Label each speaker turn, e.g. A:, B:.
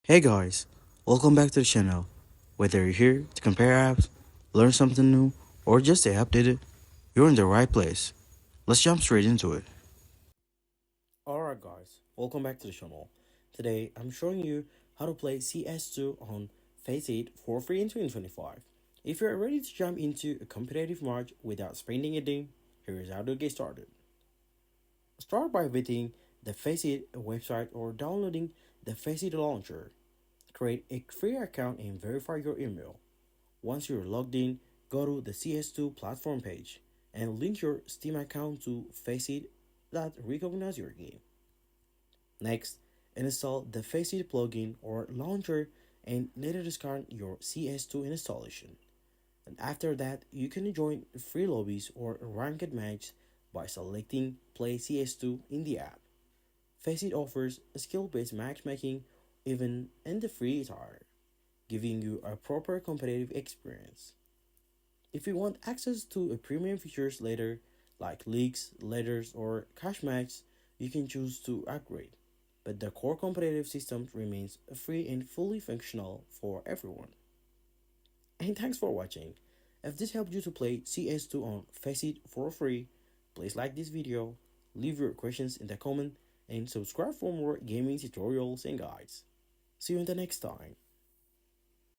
A: Hey guys, welcome back to the channel. Whether you're here to compare apps, learn something new, or just stay updated, you're in the right place. Let's jump straight into it.
B: Alright guys, welcome back to the channel. Today I'm showing you how to play CS2 on FACEIT for free in 2025. If you're ready to jump into a competitive match without spending a dime, here is how to get started. Start by visiting the FACEIT website or downloading the FACEIT launcher. Create a free account and verify your email. Once you're logged in, go to the CS2 platform page and link your Steam account to FACEIT that recognize your game. Next, install the FACEIT plugin or launcher and later discard your CS2 installation. And after that, you can join free lobbies or ranked matches by selecting Play CS2 in the app. FACEIT offers skill-based matchmaking even in the free tier, giving you a proper competitive experience. If you want access to a premium features later, like leaks, letters, or cash matches, you can choose to upgrade. But the core competitive system remains free and fully functional for everyone. And thanks for watching. If this helped you to play CS2 on FACEIT for free, please like this video, leave your questions in the comment, and subscribe for more gaming tutorials and guides. See you in the next time.